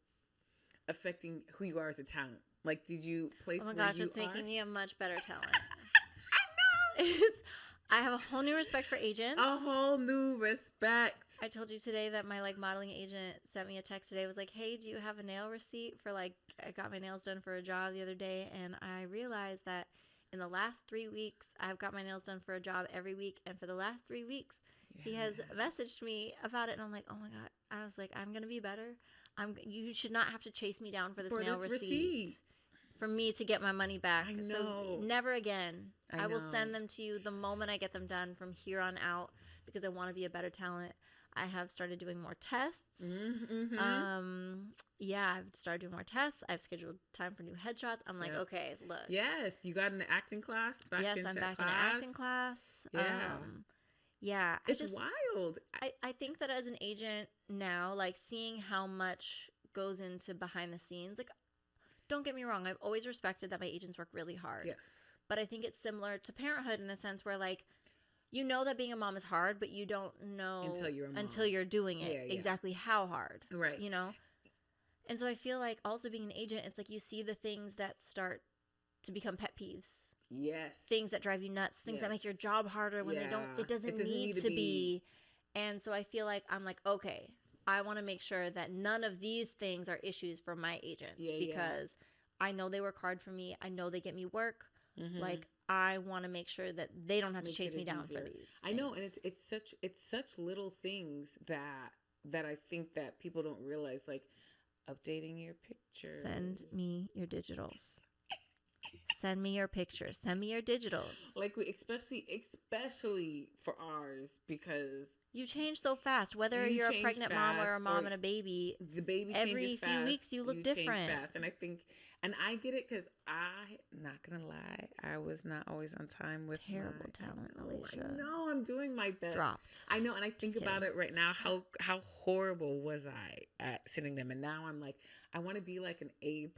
affecting who you are as a talent? Like, did you place where you are? Oh my gosh, it's making me a much better talent. I know. I have a whole new respect for agents. A whole new respect. I told you today that my like modeling agent sent me a text today. It was like, hey, do you have a nail receipt for like, I got my nails done for a job the other day. And I realized that in the last 3 weeks, I've got my nails done for a job every week. And for the last 3 weeks, he has messaged me about it. And I'm like, oh my God. I was like, I'm going to be better. You should not have to chase me down for this nail receipt. For me to get my money back. I know. So never again. I will know. send them to you the moment I get them done from here on out, because I want to be a better talent. I have started doing more tests. I've started doing more tests. I've scheduled time for new headshots. I'm like, okay, look. Yes, you got an acting class. Yes, I'm back in acting class. Yeah. It's wild. I think that as an agent now, like seeing how much goes into behind the scenes, like, don't get me wrong, I've always respected that my agents work really hard. Yes. But I think it's similar to parenthood in the sense where, like, you know that being a mom is hard, but you don't know until you're doing it exactly how hard. Right. And so I feel like also being an agent, it's like you see the things that start to become pet peeves. Yes. Things that drive you nuts, things that make your job harder when it doesn't need to be. And so I feel like I'm like, okay, I want to make sure that none of these things are issues for my agents because I know they work hard for me. I know they get me work. Like, I want to make sure that they don't have to chase me down for these. I know, and it's such little things that I think that people don't realize, like updating your pictures. Send me your digitals. Send me your pictures. Send me your digitals. Like, we especially for ours, because you change so fast. Whether you're a pregnant mom or a mom and a baby, the baby every changes fast. few weeks you look different. Change fast. And I think, and I get it, because I'm not gonna lie, I was not always on time with terrible talent, Aylya. No, I'm doing my best. Dropped. I know, and I think about it right now. How horrible was I at sending them? And now I'm like, I want to be like an A+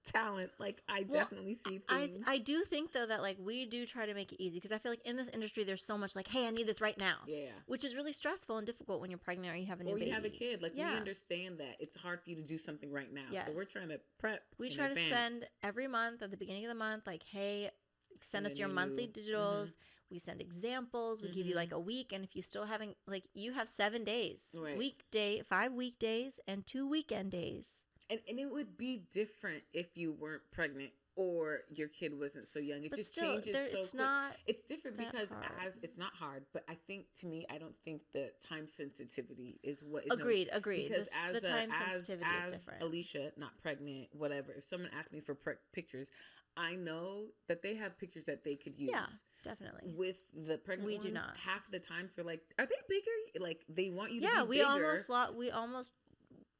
talent. Like, I definitely see things. I do think though that like we do try to make it easy, because I feel like in this industry there's so much like, hey, I need this right now. Yeah. Which is really stressful and difficult when you're pregnant or you have a new baby. Or you have a kid. Like, we understand that it's hard for you to do something right now. Yes. So we're trying to prep. We try to spend every month at the beginning of the month, like, hey, send us your monthly digitals. We send examples. We give you like a week. And if you still haven't, like, you have 7 days, 5 weekdays and 2 weekend days. And it would be different if you weren't pregnant or your kid wasn't so young. It just changes so quick. It's different because it's not hard, but I think, to me, I don't think the time sensitivity is what is agreed. Because the time sensitivity is different. Alicia, not pregnant, whatever. If someone asked me for pictures, I know that they have pictures that they could use. Yeah, definitely. With the pregnant ones, do not. Half the times they're like, are they bigger? Like, they want you to be bigger. Yeah, we almost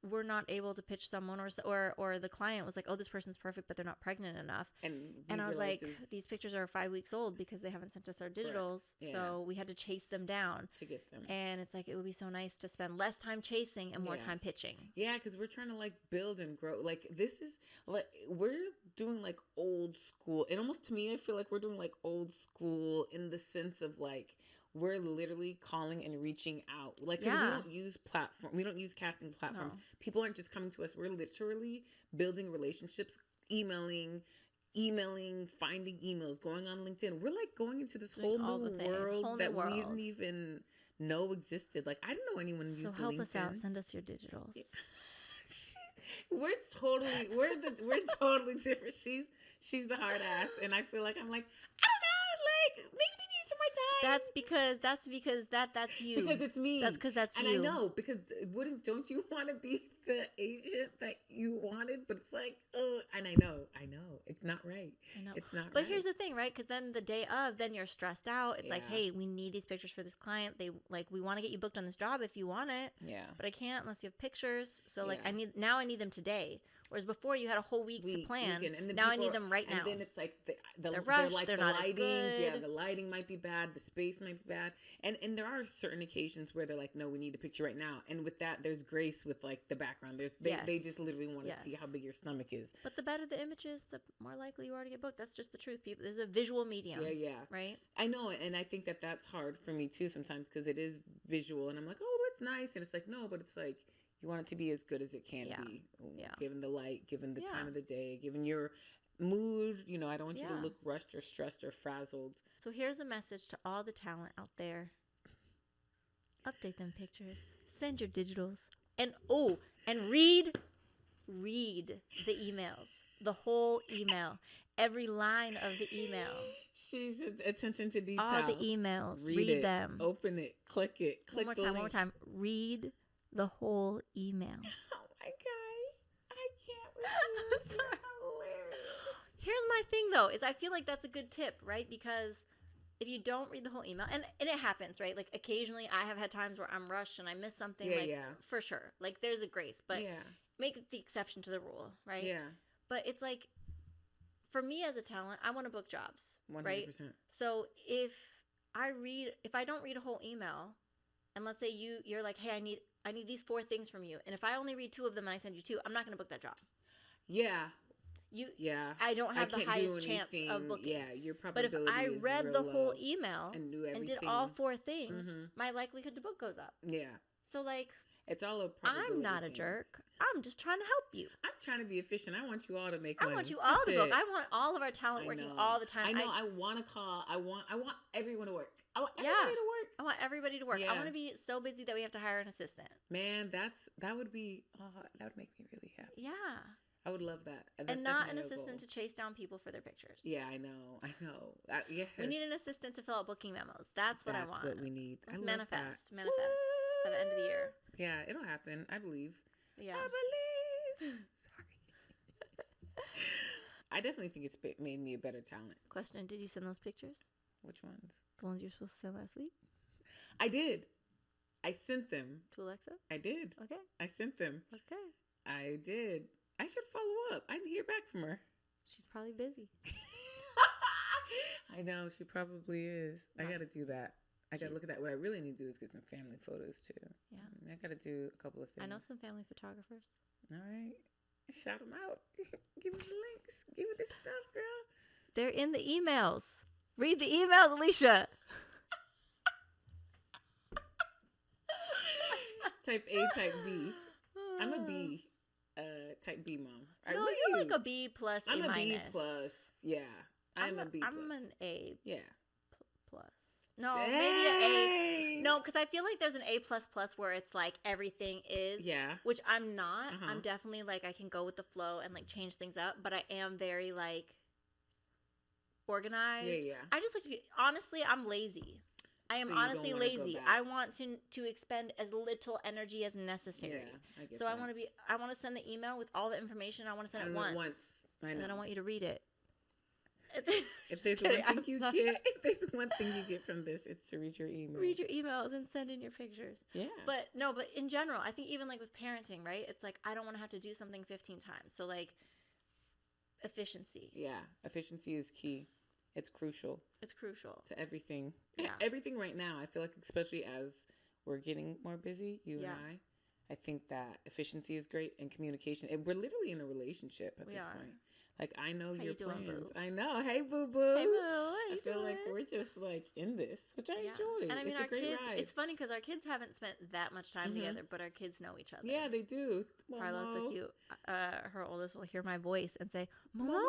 we're not able to pitch someone, or the client was like, oh, this person's perfect, but they're not pregnant enough. And I was like, these pictures are 5 weeks old because they haven't sent us our digitals. Yeah. So we had to chase them down to get them. And it's like, it would be so nice to spend less time chasing and more time pitching. Yeah, because we're trying to like build and grow. Like this is like, we're doing like old school. And almost to me, I feel like we're doing like old school in the sense of like, we're literally calling and reaching out. Like, because we don't use we don't use casting platforms. No. People aren't just coming to us. We're literally building relationships, emailing, finding emails, going on LinkedIn. We're like going into this whole new world that we didn't even know existed. Like, I didn't know anyone used LinkedIn. So help us out. Send us your digitals. Yeah. we're totally different. She's the hard ass, and I feel like I'm like, I don't know, like maybe they need some more time. That's because that's you. Because it's me. That's because that's and you. And I know, because don't you want to be the agent that you wanted? But it's like, and I know, it's not right. I know. It's not but right. Here's the thing, right? Because then the day of, then you're stressed out. It's like, hey, we need these pictures for this client. We want to get you booked on this job if you want it. Yeah. But I can't unless you have pictures. So like, I need them today. Whereas before you had a whole week to plan. Now I need them right now. And then it's like they're rushed. They're not lighting. As good. Yeah, the lighting might be bad. The space might be bad. And there are certain occasions where they're like, no, we need a picture right now. And with that, there's grace with like the background. They just literally want to see how big your stomach is. But the better the images, the more likely you are to get booked. That's just the truth, people. This is a visual medium. Yeah. Right? I know, and I think that's hard for me too sometimes because it is visual, and I'm like, oh, that's nice, and it's like, no, but it's like you want it to be as good as it can be, given the light, given the time of the day, given your mood. I don't want you to look rushed or stressed or frazzled. So here's a message to all the talent out there. Update them pictures. Send your digitals. And read the emails. The whole email. Every line of the email. She's attention to detail. All the emails. Read them. Open it. Click it. Click one more time. Read the whole email. Oh my God. I can't with you. Here's my thing though, is I feel like that's a good tip, right? Because if you don't read the whole email, and it happens, right? Like occasionally I have had times where I'm rushed and I miss something, for sure. Like there's a grace, but make it the exception to the rule, right? Yeah. But it's like, for me as a talent, I want to book jobs, 100%. right? So if I don't read a whole email, and let's say you're like, hey, I need these 4 things from you, and if I only read 2 of them and I send you 2, I'm not going to book that job. Yeah. I don't have the highest chance of booking. Yeah, your probability But if I read the whole email and did all 4 things, my likelihood to book goes up. Yeah. So like, it's all a probability. I'm not a jerk. I'm just trying to help you. I'm trying to be efficient. I want you all to make money. I want you all to book. I want all of our talent working all the time. I know. I want to call. I want everyone to work. I want everybody to work. I want everybody to work. I want to be so busy that we have to hire an assistant. Man, that would be that would make me really happy. Yeah. I would love that. And not an assistant to chase down people for their pictures. Yeah, I know. Yes. We need an assistant to fill out booking memos. That's what I want. That's what we need. Let's manifest by the end of the year. Yeah, it'll happen. I believe. Yeah. I believe. Sorry. I definitely think it's made me a better talent. Question, did you send those pictures? Which ones? The ones you were supposed to send last week? I did. I sent them. To Alexa? I did. Okay. I sent them. Okay. I did. I should follow up. I didn't hear back from her. She's probably busy. I know. She probably is. I got to do that. I got to look at that. What I really need to do is get some family photos, too. Yeah. I got to do a couple of things. I know some family photographers. All right. Shout them out. Give me the links. Give me this stuff, girl. They're in the emails. Read the emails, Alycia. Type A, type B. I'm a B. Type B mom. No, you're like a B plus, I'm A a minus. B plus. Yeah. I'm a B plus. I'm an A. Yeah. Plus. No, maybe an A. No, because I feel like there's an A plus where it's like everything is. Yeah. Which I'm not. I'm definitely like, I can go with the flow and like change things up, but I am very like organized. Yeah. I just like to be, honestly, I'm lazy. I am honestly lazy. I want to expend as little energy as necessary. Yeah, I get so that. I want to send the email with all the information. I want to send it once. I know. And then I want you to read it. If there's one thing if there's one thing you get from this, it's to read your emails. Read your emails and send in your pictures. Yeah. But in general, I think even like with parenting, right? It's like I don't want to have to do something 15 times. So like efficiency. Yeah, efficiency is key. It's crucial. It's crucial to everything. Yeah. Everything right now. I feel like, especially as we're getting more busy, you and I think that efficiency is great, and communication. And we're literally in a relationship at this point. Like, I know your plans. Boo? I know. Hey, boo boo. Hey, boo. I feel like we're just like in this, which I enjoy. And I mean, it's a great kids. ride. It's funny because our kids haven't spent that much time together, but our kids know each other. Yeah, they do. Carla's so cute. Her oldest will hear my voice and say, "Momo."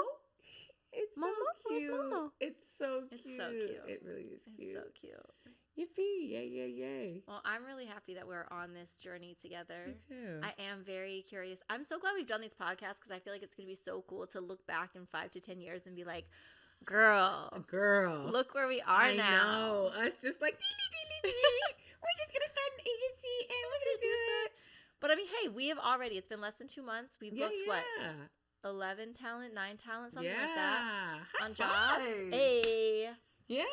It's so cute. Momo? It's so cute. It's so cute. It really is cute. It's so cute. Yippee! Yay! Yay! Yay! Well, I'm really happy that we're on this journey together. Me too. I am very curious. I'm so glad we've done these podcasts because I feel like it's going to be so cool to look back in 5 to 10 years and be like, girl, look where we are now. I know. Us just like, we're just going to start an agency and we're going to do it. But I mean, hey, we have already, it's been less than 2 months. We've booked what? 11 talent, 9 talent, something like that. On jobs. Hey. Yeah.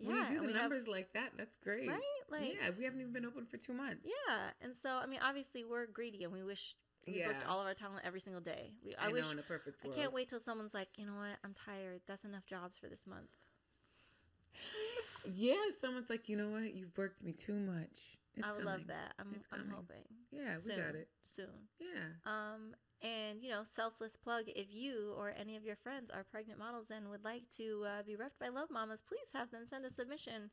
When you do and the numbers like that, that's great. Right? Like, yeah, we haven't even been open for 2 months. Yeah. And so, I mean, obviously we're greedy and we wish we booked all of our talent every single day. I wish, in a perfect world. I can't wait till someone's like, you know what? I'm tired. That's enough jobs for this month. Yeah, someone's like, you know what? You've worked me too much. I would love that. I'm hoping. Yeah, we got it. Soon. Yeah. And, selfless plug, if you or any of your friends are pregnant models and would like to be repped by Love Mamas, please have them send a submission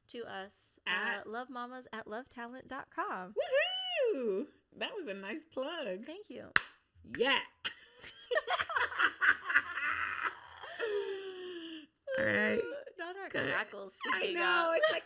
to us at lovemamas@lovetalent.com. Woohoo! That was a nice plug. Thank you. Yeah. All right. Not our crackles. I know. It's like,